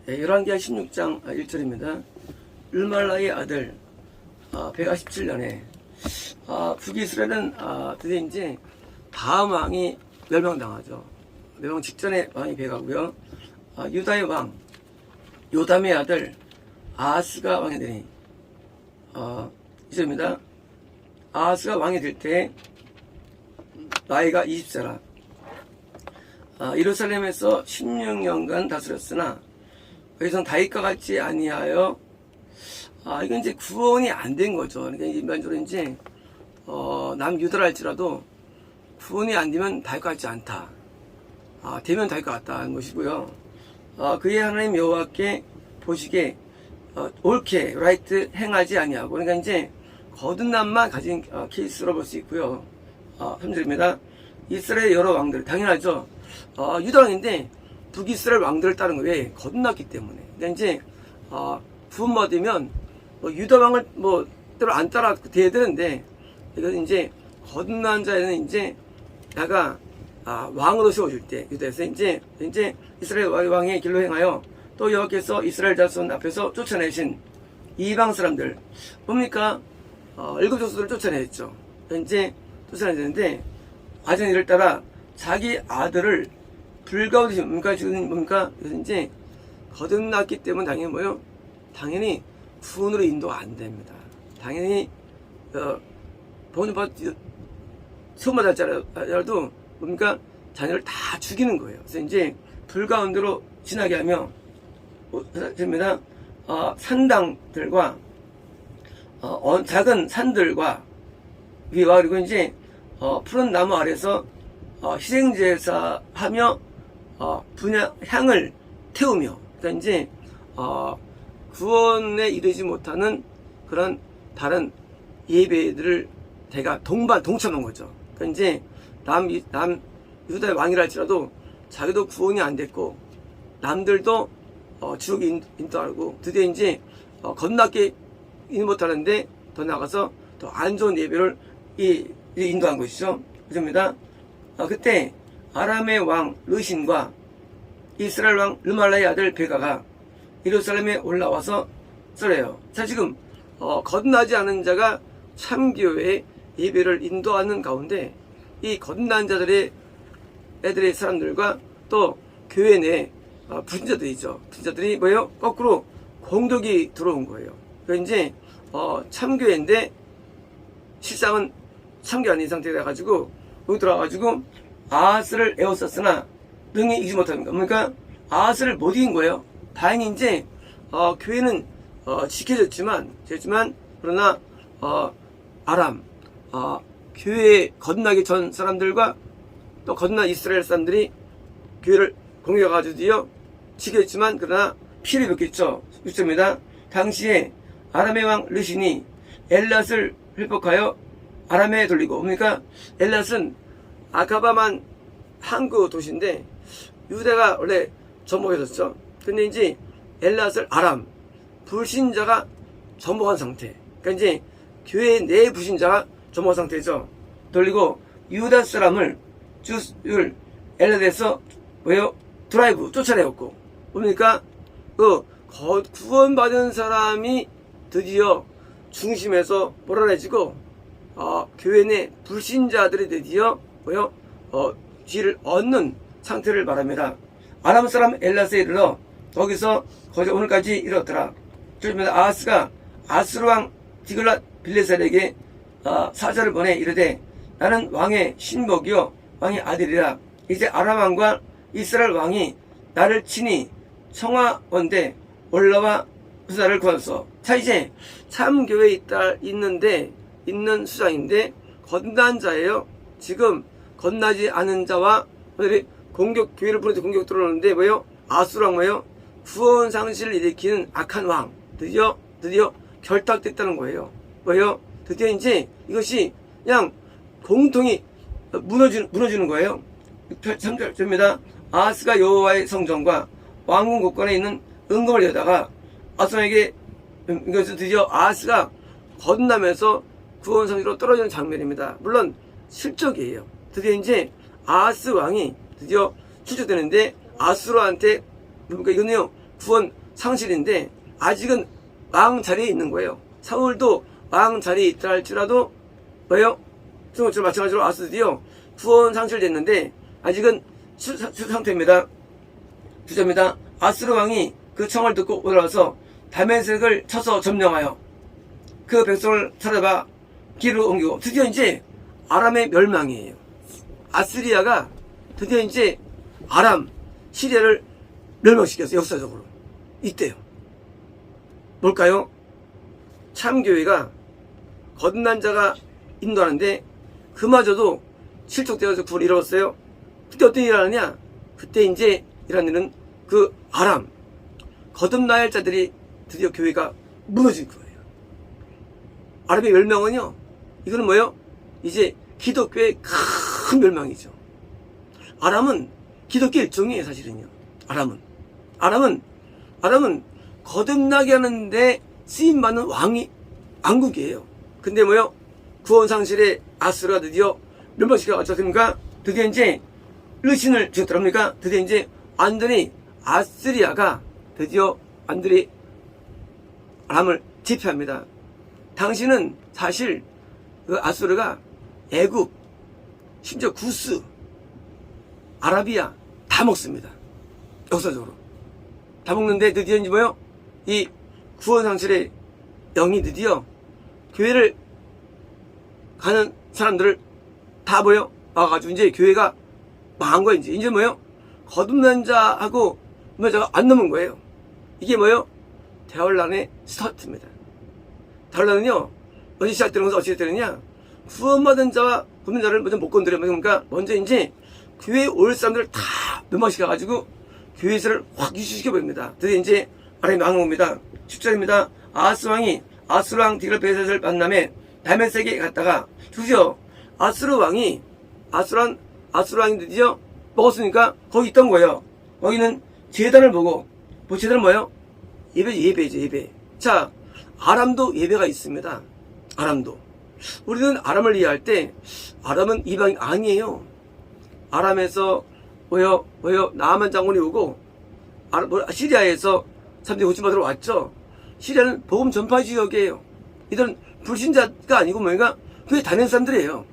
열왕기하 16장 1절입니다. 르말라의 아들 베가 17년에 북이스라엘은 드디어 이제 다음 왕이 멸망당하죠. 멸망 직전에 왕이 베가고요. 유다의 왕 요담의 아들 아하스가 왕이 되니 이절입니다. 아하스가 왕이 될 때 나이가 20세라 예루살렘에서 16년간 다스렸으나 더 이상 다윗과 같지 아니하여 이건 이제 구원이 안 된 거죠. 그러니까 일반적으로 이제 남유다라 할지라도 구원이 안 되면 다윗과 같지 않다. 되면 다윗과 같다는 것이고요. 그의 하나님 여호와께 보시기에 옳게 라이트 행하지 아니하고, 그러니까 이제 거듭남만 가진 케이스로 볼 수 있고요. 3절입니다. 이스라엘 여러 왕들, 당연하죠. 유다 왕인데 북이스라엘 왕들을 따른 거예요. 왜? 거듭났기 때문에. 그러니까 이제 구원 받으면 유다 왕을 때로 안 따라 돼야 되는데, 이건 이제 거듭난 자에는 이제 내가 왕으로 세워줄 때, 유다에서 이제 이스라엘 왕의 길로 행하여 또 여호와께서 이스라엘 자손 앞에서 쫓아내신 이방 사람들 뭡니까? 일곱 족속들을 쫓아내셨죠. 이제 쫓아내는데 아전 이를 따라 자기 아들을 불가운데 뭡니까? 지금 뭡니까? 그래서 이제 거듭났기 때문에 당연히 뭐요? 당연히 구원으로 인도가 안 됩니다. 당연히 처음 받았잖아도 뭡니까? 자녀를 다 죽이는 거예요. 그래서 이제 불가운데로 지나게 하며 됩니다. 산당들과 작은 산들과 위와 그리고 이제 푸른 나무 아래서 희생제사하며 향을 태우며, 그러니까 이제 구원에 이르지 못하는 그런 다른 예배들을 대가 동참한 거죠. 그러니까 이제 유다의 왕이라 할지라도 자기도 구원이 안 됐고 남들도 지옥에 인도하고 드디어 이제 겁나게 못하는데 더 나가서 더 안 좋은 예배를 인도한 것이죠. 그렇습니다. 그때 아람의 왕 르신과 이스라엘 왕 르말라의 아들 베가가 예루살렘에 올라와서 썰어요. 자, 지금 거듭나지 않은 자가 참교회의 예배를 인도하는 가운데 이 거듭난 자들의 애들의 사람들과 또 교회 내 불신자들이죠. 불신자들이 뭐예요? 거꾸로 공격이 들어온 거예요. 그러니까 이제 참교회인데 실상은 참교 아닌 상태가 돼가지고 여기 들어와가지고 아하스를 에워쌌으나 능히 이기지 못합니다. 그러니까 아하스를 못 이긴 거예요. 다행히 이제 교회는 지켜졌지만 그러나 아람 교회에 거듭나기 전 사람들과 또 거듭난 이스라엘 사람들이 교회를 공격해가지고 지켰지만 그러나 피를 입었겠죠. 6절입니다. 당시에 아람의 왕 르신이 엘랏을 회복하여 아람에 돌리고, 그러니까 엘랏은 아카바만 항구 도시인데 유대가 원래 전복했었죠. 근데 이제 엘랏을 아람 불신자가 전복한 상태, 그러니까 이제 교회 내 불신자가 전복한 상태죠. 돌리고 유다 사람을 주를 엘랏에서 왜요? 드라이브 쫓아내었고, 뭡니까? 구원받은 사람이 드디어 중심에서 몰아내지고 교회 내 불신자들이 드디어 뭐요? 뒤를 얻는 상태를 말합니다. 아람 사람 엘랏에 이르러 거기서 오늘까지 이르렀더라. 그러면 아하스가 아스루 왕 디글랏 빌레살에게 사자를 보내 이르되 나는 왕의 신복이요 왕의 아들이라. 이제 아람 왕과 이스라엘 왕이 나를 친히 청하건대 올라와 수사를 구하소서. 자, 이제 참교회에 있는 수장인데 거듭난 자예요. 지금 거듭나지 않은 자와 교회를 보내서 공격 들어오는데 뭐예요? 아수랑 뭐예요? 구원 상실을 일으키는 악한 왕 드디어 결탁됐다는 거예요. 뭐예요? 드디어 이제 이것이 그냥 공통이 무너지는 거예요. 3절입니다. 아하스가 여호와의 성전과 왕궁 곳간에 있는 은금을 여다가 아수에게 이것은 드디어 아하스가 거듭나면서 구원 상실로 떨어지는 장면입니다. 물론 실적이에요. 드디어 이제 아하스 왕이 드디어 출적되는데 아수르한테 그러니까 이거는요 구원 상실인데 아직은 왕 자리에 있는 거예요. 사울도 왕 자리에 있다 할지라도 뭐예요? 지금 마찬가지로 아스디요 구원 상실됐는데 아직은 상태입니다. 주자입니다. 아스르 왕이 그 청을 듣고 올라와서 다메섹을 쳐서 점령하여 그 백성을 찾아봐 길을 옮기고 드디어 이제 아람의 멸망이에요. 아스리아가 드디어 이제 아람, 시리아를 멸망시켰어요. 역사적으로. 이때요. 뭘까요? 참교회가 거듭난 자가 인도하는데 그마저도 실족되어서 구원을 이루었어요. 그때 어떤 일을 하느냐? 그때 이제 일하는 일은 그 아람, 거듭날 자들이 드디어 교회가 무너진 거예요. 아람의 멸망은요, 이거는 뭐예요? 이제 기독교의 큰 멸망이죠. 아람은 기독교 일종이에요, 사실은요. 아람은 거듭나게 하는데 쓰임받는 왕국이에요. 근데 뭐요? 구원상실의 아스르가 드디어 멸망시켜 어쩌습니까? 드디어 이제 르신을 주셨더랍니까? 드디어 이제 완전히 아스리아가 드디어 완전히 아람을 제패합니다. 당시는 사실 그 아수르가 애굽, 심지어 구스, 아라비아 다 먹습니다. 역사적으로 다 먹는데 드디어 이제 뭐요? 이 구원상실의 영이 드디어 교회를 가는 사람들을 다 뭐요? 와가지고 이제 교회가 망한 거예요. 이제 뭐요? 거듭난 자하고 자가 안 넘은 거예요. 이게 뭐요? 대환란의 스타트입니다. 대환란은요, 언제 시작되는 것은 어떻게 되느냐? 구원받은 자와 굽는 자를 먼저 못 건드려. 그러니까 먼저 이제 교회에 올 사람들을 다 멸망시켜가지고 교회에서를 확 유지시켜버립니다. 드디어 이제 아람이 망한 겁니다. 10절입니다. 아스루 왕 디글베셋을 만남에 다메섹에 갔다가 드디어 아스루 왕이 드디어 먹었으니까 거기 있던 거예요. 거기는 제단을 보고, 뭐 제단은 뭐예요? 예배죠, 예배. 자, 아람도 예배가 있습니다. 아람도. 우리는 아람을 이해할 때, 아람은 이방이 아니에요. 아람에서, 나아만 장군이 오고, 시리아에서 사람들이 고침받으러 왔죠. 시리아는 복음 전파 지역이에요. 이들은 불신자가 아니고 뭐인가? 그게 다니는 사람들이에요.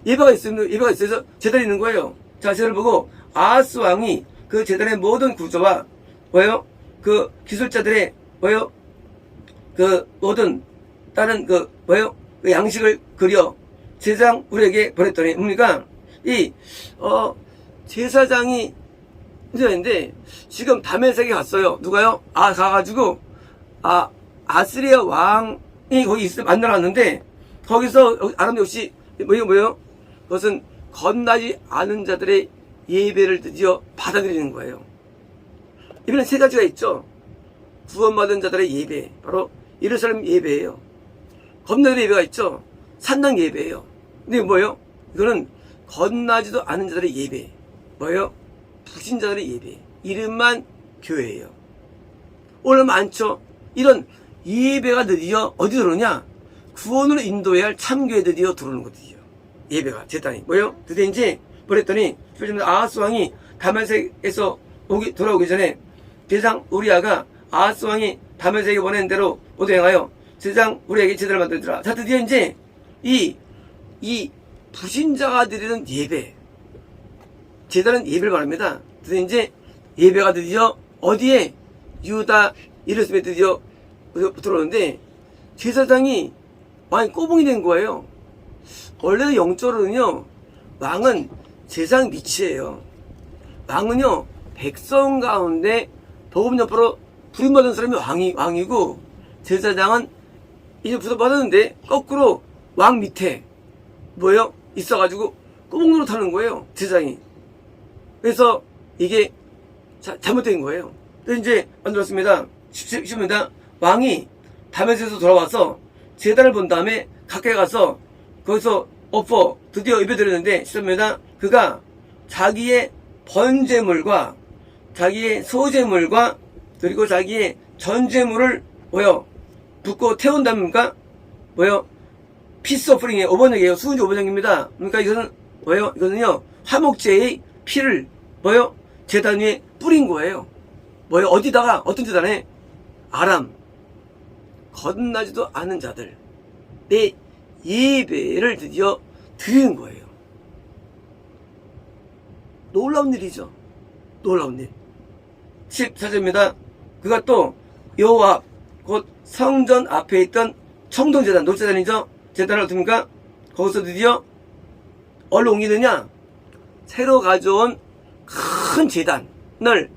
예배가 있어서 제단이 있는 거예요. 자, 제단을 보고, 아하스 왕이 그 제단의 모든 구조와, 그 기술자들의, 그 모든, 다른 그 양식을 그려 제사장 우리에게 보냈더니, 뭡니까? 제사장이, 인데 지금 다메섹에 갔어요. 누가요? 가가지고, 아스리아 왕이 거기 만나놨는데, 거기서 아람 역시, 뭐예요? 그것은 건나지 않은 자들의 예배를 드디어 받아들이는 거예요. 예배는 세 가지가 있죠. 구원받은 자들의 예배, 바로 예루살렘 예배예요. 겁나는 예배가 있죠. 산당 예배예요. 근데 뭐예요? 이거는 건나지도 않은 자들의 예배. 뭐예요? 불신자들의 예배. 이름만 교회예요. 오늘 많죠. 이런 예배가 드디어 어디 들어오냐? 구원으로 인도해야 할 참교회 드디어 들어오는 거거든요. 예배가 제단이 뭐예요? 드디어 이제 그랬더니 아하스 왕이 다메섹에서 돌아오기 전에 제사장 우리아가 아하스 왕이 다메섹에 보낸 대로 모두 행하여 제사장 우리에게 제단을 만들더라. 자, 드디어 이제 이 불신자가 드리는 예배, 제단은 예배를 말합니다. 드디어 이제 예배가 드디어 어디에? 유다 예루살렘에 드디어 들어오는데 제사장이 왕이 꼬붕이 된 거예요. 원래는 영적으로는요, 왕은 제사장 밑이에요. 왕은요, 백성 가운데 복음 전파로 부름받은 사람이 왕이고, 제사장은 이제 부름받았는데 거꾸로 왕 밑에 뭐예요? 있어가지고 꼬붕 노릇하는 거예요, 제사장이. 그래서 이게 잘못된 거예요. 그래서 이제 만들었습니다. 쉽습니다. 왕이 다메섹에서 돌아와서 제단을 본 다음에 가까이 가서 거기서 드디어 예배드렸는데 쉽습니다. 그가 자기의 번제물과 자기의 소제물과 그리고 자기의 전제물을 붓고 태운답니까? 피스 오프링의 오번역이에요. 수은지 오번역입니다. 그러니까 이거는 이거는요, 화목제의 피를 제단 위에 뿌린 거예요. 뭐예요? 어디다가 어떤 재단에 아람 거듭나지도 않은 자들 내 예배를 드디어 드리는 거예요. 놀라운 일이죠. 놀라운 일. 14절입니다. 그가 또 여호와 곧 성전 앞에 있던 청동제단, 노제단이죠. 제단을 어떻습니까? 거기서 드디어 얼로 옮기느냐? 새로 가져온 큰 제단을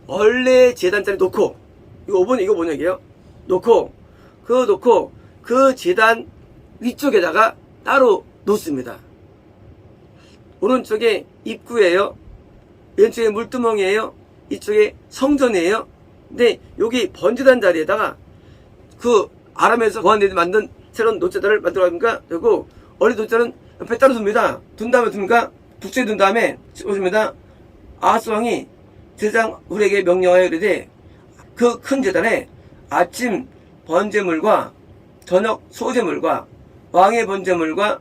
원래 제단자리에 놓고, 이거 5번 이거 뭐냐 이게요? 놓고 그 제단 위쪽에다가 따로 놓습니다. 오른쪽에 입구예요. 왼쪽에 물두멍이에요. 이쪽에 성전이에요. 근데 여기 번제단 자리에다가 그 아람에서 고한들이 만든 새로운 노제단을 만들어갑니까? 그리고 원래 노제단은 옆에 따로 둡니다. 둔 다음에 둡니까? 북쪽에 둔 다음에 보십니다. 아하스 왕이 제사장 우리에게 명령하여 이르되 그 큰 제단에 아침 번제물과 저녁 소제물과 왕의 번제물과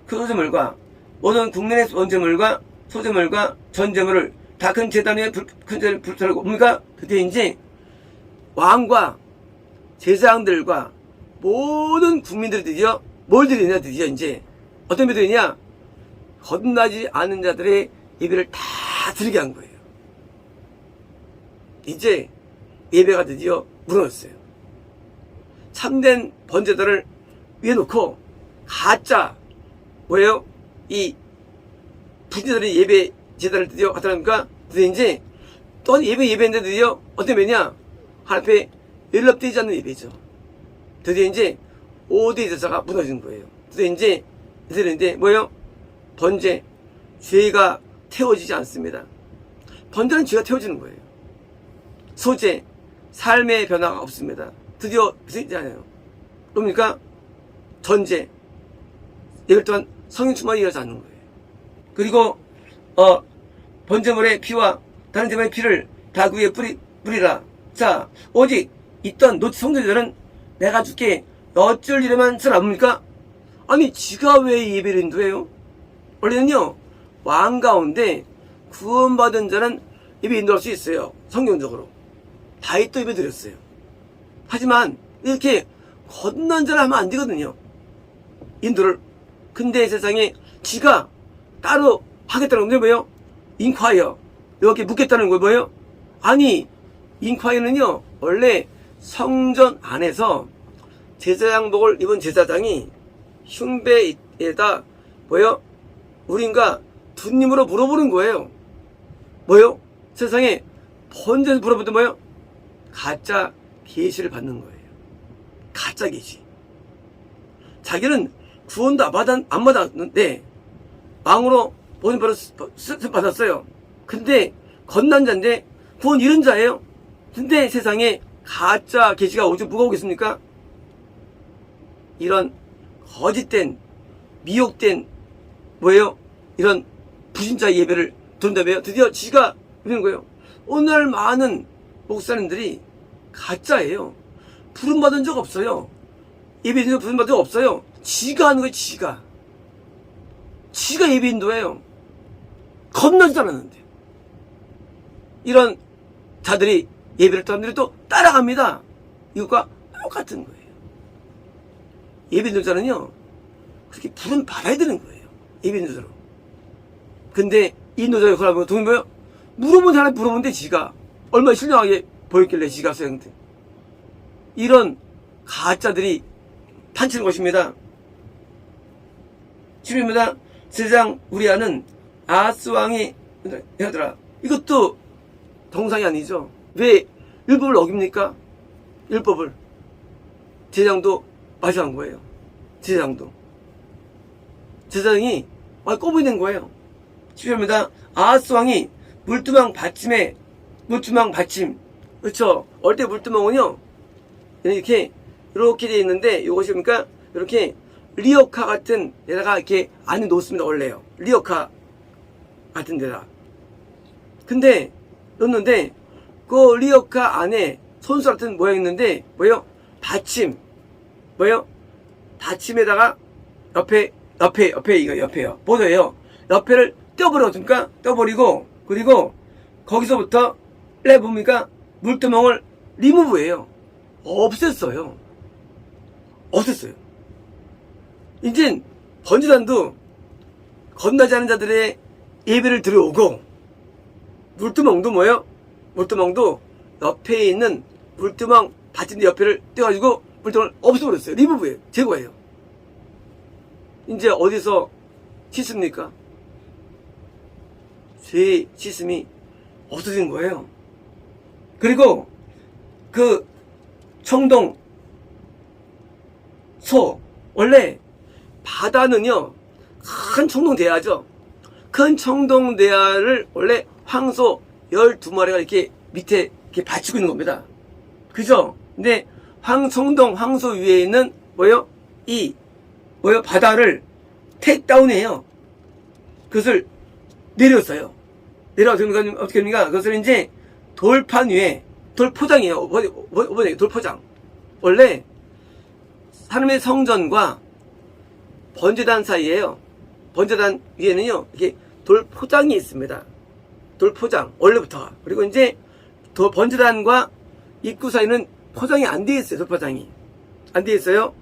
그 소제물과 모든 국민의 번제물과 소제물과 전제물을 다 큰 제단 위에 큰 제단을 불태우고 뭡니까? 그때 이제 왕과 제사장들과 모든 국민들이 드디어 뭘 드리냐? 드디어 이제 어떤 예배 드리냐? 거듭나지 않은 자들의 예배를 다 드리게 한 거예요. 이제 예배가 드디어 무너졌어요. 참된 번제단을 위에 놓고 가짜 뭐예요? 이 분제단의 예배 제단을 드디어 갖다 놔니까 드디어 이제 또 예배인데 드디어 어떤 예배냐? 하나님 앞에 연락되지 않는 예배죠. 드디어 이제 5대 제사가 무너진 거예요. 드디어 이제 뭐예요? 번제, 죄가 태워지지 않습니다. 번제는 죄가 태워지는 거예요. 소제, 삶의 변화가 없습니다. 드디어 무슨 않아요. 그러니까 전제, 예배 또한 성령 충만이 일어나지 않는 거예요. 그리고 번제물의 피와 다른 제물의 피를 다 그 위에 뿌리라. 자, 오직 있던 성전들은 내가 주께 어쩔 일에만 쓰라합니까? 아니 지가 왜 예배를 인도해요? 원래는요 왕 가운데 구원받은 자는 예배 인도할 수 있어요. 성경적으로 다윗도 예배 드렸어요. 하지만 이렇게 거듭난 자를 하면 안 되거든요. 인도를. 근데 세상에 지가 따로 하겠다는 건 뭐예요? 인콰이어 이렇게 묻겠다는 거 뭐예요? 아니 인콰이어는요 원래 성전 안에서 제사장복을 입은 제사장이 흉배에다 뭐예요? 우린가 두님으로 물어보는 거예요. 뭐예요? 세상에 번제에서 물어보던 뭐예요? 가짜 계시를 받는 거예요. 가짜 계시. 자기는 구원도 안 받았는데 왕으로 본인 받았어요. 근데 건난 자인데 구원 잃은 자예요. 근데 세상에 가짜 계시가 오직 누가 오겠습니까? 이런 거짓된 미혹된 뭐예요? 이런 불신자 예배를 드린다며요. 드디어 지가 이러는 거예요. 오늘 많은 목사님들이 가짜예요. 부름받은 적 없어요. 예배 인도 부름받은 적 없어요. 지가 하는 거예요. 지가 예배 인도예요. 겁나지 않았는데 이런 자들이 예배를 또 사람들이 또 따라갑니다. 이것과 똑같은 거예요. 예배 인도자는요 그렇게 부름 받아야 되는 거예요. 예배 인도자로. 근데 인도자 역할을 하면 돈이 뭐예요? 물어본 사람이 물어보는데 지가 얼마나 신령하게 보였길래 지가 쓰는데 이런 가짜들이 판치는 것입니다. 10입니다. 제사장 우리아는 아하스 왕이 하더라. 이것도 정상이 아니죠. 왜 율법을 어깁니까? 율법을. 제사장도 마시한 거예요. 제사장이 꼬부리 낸 거예요. 10절입니다. 아하스 왕이 물두멍 받침. 그렇죠. 어릴 때 물두멍은요. 이렇게 되어 있는데 이것이 뭡니까? 이렇게 리어카 같은 데다가 이렇게 안에 놓습니다. 원래요. 리어카 같은 데다. 근데 넣는데 그 리어카 안에 손수 같은 모양이 있는데 뭐예요? 받침. 뭐예요? 받침에다가 옆에 이거 옆에요. 보도예요. 옆에를 떼어버리니까 떼어버리고 그리고 거기서부터 뭡니까? 물두멍을 리무브해요. 없앴어요. 없앴어요. 이젠 번제단도 겁나지 않은 자들의 예배를 들여오고, 물두멍도 뭐예요? 물두멍도 옆에 있는 물두멍 받침대 옆에를 떼가지고 물두멍을 없애버렸어요. 리무브해요. 제거해요. 이제 어디서 씻습니까? 죄의 씻음이 없어진 거예요. 그리고 그 청동 소, 원래 바다는요 큰 청동대야죠. 큰 청동대야를 원래 황소 12마리가 이렇게 밑에 이렇게 받치고 있는 겁니다. 그죠? 근데 황소 위에 있는 뭐요? 바다를 테이크다운해요. 그것을 내렸어요. 내려서 어떻게 합니까? 그것을 이제 돌판 위에, 돌포장이에요. 돌포장. 원래 하나님의 성전과 번제단 사이에요. 번제단 위에는요, 이렇게 돌포장이 있습니다. 돌포장, 원래부터. 그리고 이제 번제단과 입구 사이는 포장이 안 돼 있어요. 돌포장이. 안 돼 있어요.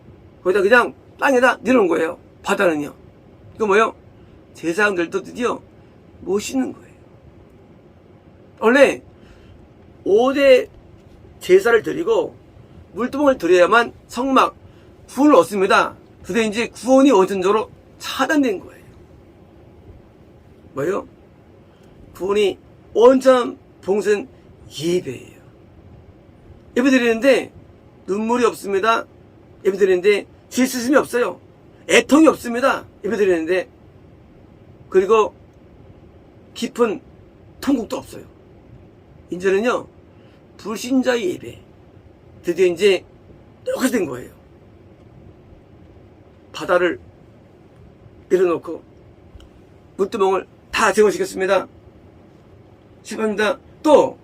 거기다 그냥 땅에다 내려놓은 거예요. 바다는요. 이거 뭐예요? 제사장들도 드디어 못 씻는 거예요. 원래 5대 제사를 드리고 물두멍을 드려야만 성막 구원을 얻습니다. 그런데 이제 구원이 원천적으로 차단된 거예요. 뭐예요? 구원이 원천 봉선 예배예요. 예배 드리는데 눈물이 없습니다. 예배 드리는데 죄 씻음이 없어요. 애통이 없습니다. 예배 드리는데. 그리고 깊은 통곡도 없어요. 이제는요, 불신자의 예배. 드디어 이제 똑같이 된 거예요. 바다를 내려놓고 물두멍을 다 제거시켰습니다. 시간입니다. 또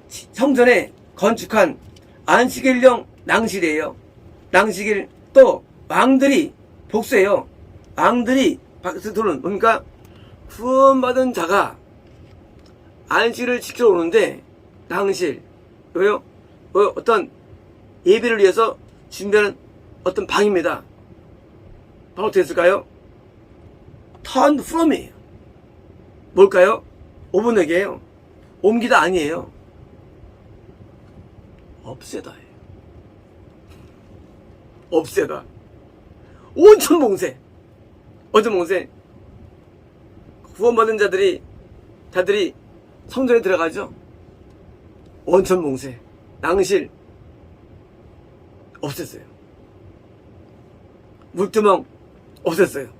성전에 건축한 안식일용 낭실이에요. 낭식일 또 왕들이 복수해요. 왕들이 박수 들어오는 뭡니까? 구원받은 자가 안식일을 지키러 오는데 낭실 왜요? 어떤 예배를 위해서 준비하는 어떤 방입니다. 바로 어떻게 했을까요? turn from이에요. 뭘까요? 오분에게요. 옮기다 아니에요. 없애다예요. 없애다. 온천봉쇄. 어떤 봉쇄? 구원받은 자들이 성전에 들어가죠. 온천봉쇄. 낭실 없앴어요. 물두멍 없앴어요.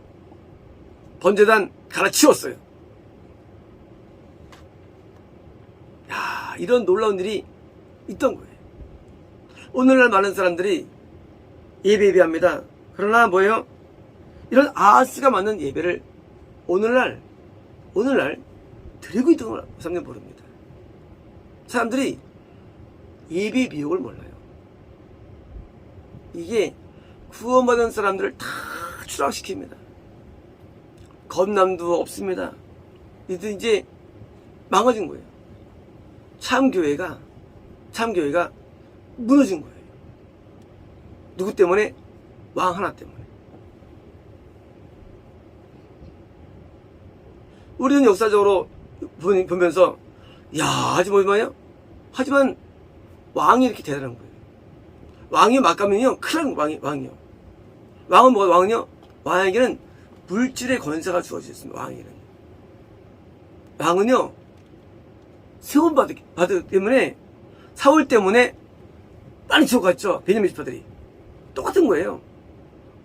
번제단 갈아치웠어요. 야, 이런 놀라운 일이 있던 거예요. 오늘날 많은 사람들이 예배합니다. 그러나 뭐예요? 이런 아하스가 맞는 예배를 오늘날 드리고 있던 걸 우상님 모릅니다. 사람들이 예배 미혹을 몰라요. 이게 구원받은 사람들을 다 추락시킵니다. 겁남도 없습니다. 이제 망가진 거예요. 참교회가 무너진 거예요. 누구 때문에? 왕 하나 때문에. 우리는 역사적으로 보면서 하지만 왕이 이렇게 대단한 거예요. 왕이 막가면요 큰일 나는 왕이요. 왕은 뭐가 왕은요? 왕에게는 물질의 권세가 주어졌습니다. 왕은요 세원 받기 때문에 사울 때문에 빨리 지옥 갔죠. 베냐민 지파들이. 똑같은 거예요.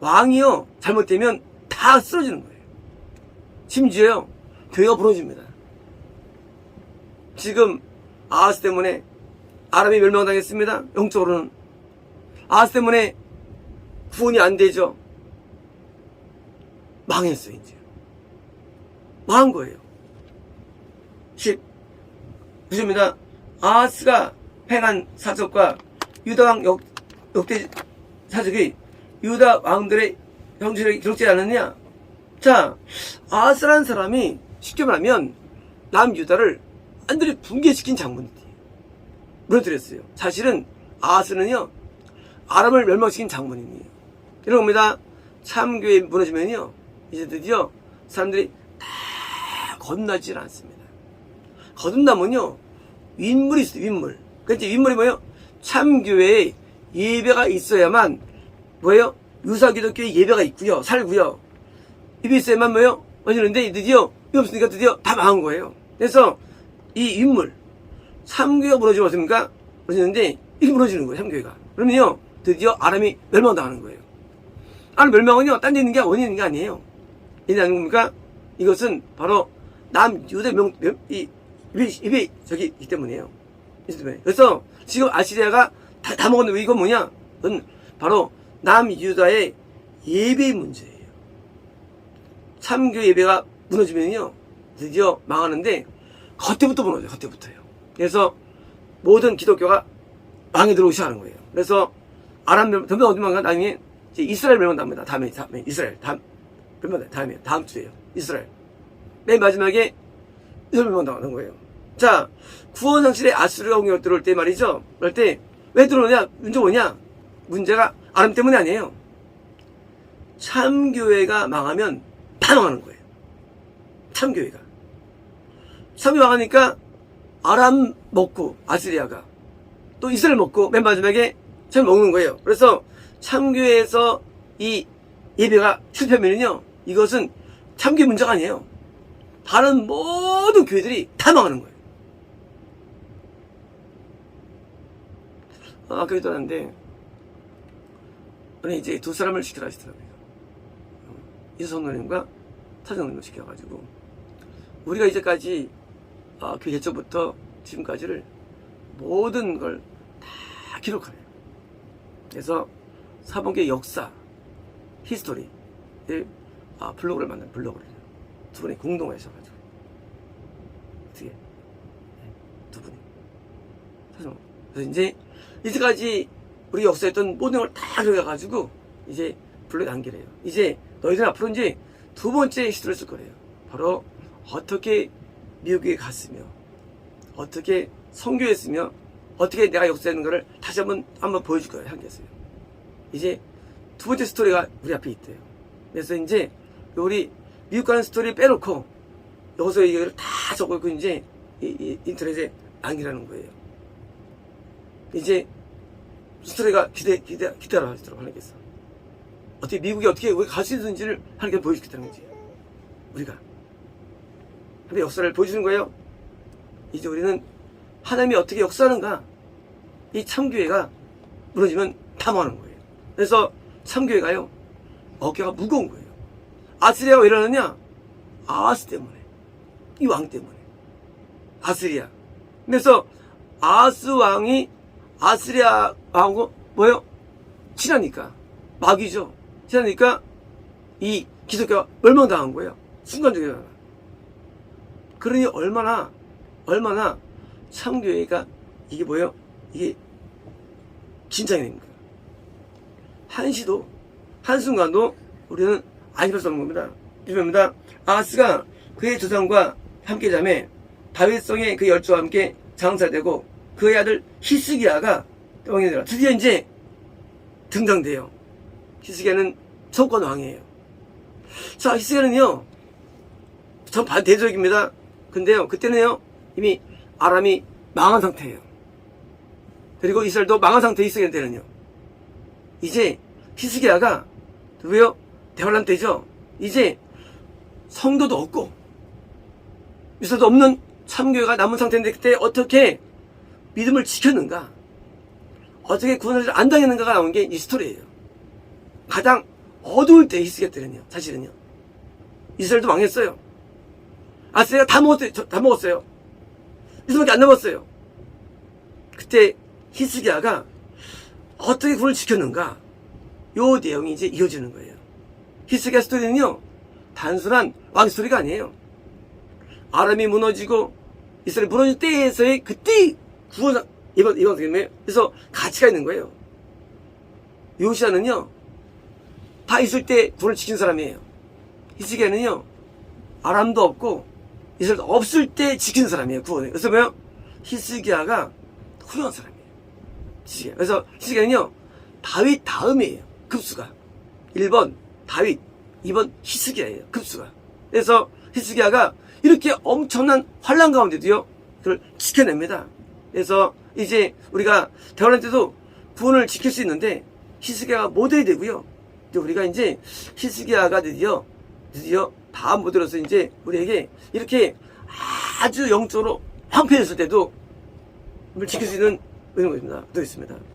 왕이요 잘못되면 다 쓰러지는 거예요. 심지어요 교회가 부러집니다. 지금 아하스 때문에 아람이 멸망당했습니다. 영적으로는. 아하스 때문에 구원이 안 되죠. 망했어요. 이제 망한 거예요. 10구절입니다. 아하스가 행한 사적과 유다왕 역대 사적이 유다 왕들의 형제를 기록되지 않았느냐? 자, 아하스라는 사람이 쉽게 말하면 남유다를 완전히 붕괴시킨 장군이에요. 무너뜨렸어요. 사실은 아하스는요 아람을 멸망시킨 장본인이에요. 이런 겁니다. 참교회 무너지면요 이제 드디어 사람들이 다 거듭나질 않습니다. 거듭나면요 윗물이 있어요. 윗물. 그러니까 윗물이 뭐예요? 참교회에 예배가 있어야만 뭐예요? 유사기독교의 예배가 있고요. 살고요. 입이 있어야만 뭐예요? 어지는데 드디어 이게 없으니까 드디어 다 망한 거예요. 그래서 이 윗물 참교회가 무너지면 어떻습니까? 무너지는데 이게 무너지는 거예요. 참교회가. 그러면요 드디어 아람이 멸망당하는 거예요. 아람 멸망은요 딴 데 있는 게 원인이 있는 게 아니에요. 이게 아닌 겁니까? 이것은 바로 남유대 입이 저기 있기 때문이에요. 그래서 지금 아시리아가 다 먹었는데 이건 뭐냐? 그건 바로 남유다의 예배의 문제예요. 참교 예배가 무너지면요 드디어 망하는데 겉에부터 무너져요. 겉에부터요. 그래서 모든 기독교가 망해 들어오기 시작하는 거예요. 그래서 아람 멸망, 전부 어디 망가? 나중에 이제 이스라엘 멸망답니다. 다음에 이스라엘 다음 주에요. 이스라엘. 맨 마지막에 이스라엘 멸망당하는 거예요. 자, 구원 상실에 아수르가 공격 들어올 때 말이죠. 그럴 때 왜 들어오냐? 문제가 뭐냐? 문제가 아람 때문이 아니에요. 참교회가 망하면 다 망하는 거예요. 참교회가. 참교회 망하니까 아람 먹고 아시리아가 또 이스라엘 먹고 맨 마지막에 참 먹는 거예요. 그래서 참교회에서 이 예배가 실패하면요 이것은 참교회 문제가 아니에요. 다른 모든 교회들이 다 망하는 거예요. 아까 얘기했는데 이제 두 사람을 시키라 하시더라고요. 이수성노님과 타정노님을 시켜가지고 우리가 이제까지 교회 개척부터 지금까지를 모든 걸 다 기록하래요. 그래서 사본계 역사, 히스토리를 블로그를 만든 블로그를 두 분이 공동을 하셔가지고 어떻게 두 분이 그래서 이제 이제까지 우리 역사했던 모든 걸 다 기록해가지고 이제 블로그에 남기래요. 이제 너희들은 앞으로 이제 두 번째 히스토리를 쓸 거래요. 바로 어떻게 미국에 갔으며 어떻게 선교했으며 어떻게 내가 역사하는 거를 다시 한번 보여줄 거예요. 한계에서요. 이제 두 번째 스토리가 우리 앞에 있대요. 그래서 이제 우리 미국 가는 스토리 빼놓고 여기서 이걸 다 적어놓고 이제 인터넷에 남기라는 거예요. 이제 스토리가 기대하라 하시더라고 하나님께서. 어떻게 미국이 어떻게 갈 수 있는지를 하나님께서 보여주겠다는 거지. 우리가 하나님의 역사를 보여주는 거예요. 이제 우리는 하나님이 어떻게 역사하는가 이 참교회가 무너지면 다 망하는 거예요. 그래서 참교회가요 어깨가 무거운 거예요. 아스리아가 왜 이러느냐? 아하스 때문에, 이 왕 때문에. 아스리아. 그래서 아하스 왕이 아스리아 왕하고 뭐예요? 친하니까 마귀죠. 친하니까 이 기독교가 멸망당한 거예요. 순간적으로. 그러니 얼마나 참교회가 이게 뭐예요? 이게 긴장이 됩니까? 한순간도 우리는 안심할 수 없는 겁니다. 이겁니다. 아하스가 그의 조상과 함께 자매 다윗성의 그 열조와 함께 장사되고 그의 아들 히스기야가 왕이 되라. 드디어 이제 등장돼요. 히스기야는 서구권 왕이에요. 자, 히스기야는요 전 반대적입니다. 근데요 그때는요 이미 아람이 망한 상태예요. 그리고 이스라엘도 망한 상태에 있어야 되는요. 이제 히스기야가 누구요? 대환란 때죠. 이제 성도도 없고 이스라엘도 없는 참교회가 남은 상태인데 그때 어떻게 믿음을 지켰는가, 어떻게 구원을 안 당했는가가 나온 게 이 스토리예요. 가장 어두울 때 히스기야 때는요 사실은요 이스라엘도 망했어요. 아스리아가 다 먹었어요. 이스라엘밖에 안 남았어요. 그때 히스기야가 어떻게 구원을 지켰는가, 요 내용이 이제 이어지는 거예요. 히스기야 스토리는요 단순한 왕 스토리가 아니에요. 아람이 무너지고 이스라엘이 무너질 때에서의 그때 구원 이번 때문에 그래서 가치가 있는 거예요. 요시아는요 다 있을 때 구원을 지킨 사람이에요. 히스기야는요 아람도 없고 이스라엘도 없을 때 지킨 사람이에요. 구원을. 그래서 뭐요? 히스기야가 훌륭한 사람이에요. 히스기야. 그래서 히스기야는요, 다윗 다음이에요. 급수가. 1번 다윗, 2번 히스기야예요. 급수가. 그래서 히스기야가 이렇게 엄청난 환란 가운데도요, 그걸 지켜냅니다. 그래서 이제 우리가 대환란 때도 구원을 지킬 수 있는데 히스기야가 모델이 되고요. 이제 우리가 이제 히스기야가 드디어 다음 모델로서 이제 우리에게 이렇게 아주 영적으로 황폐했을 때도 지킬 수 있는 그런 것입니다. 또 있습니다.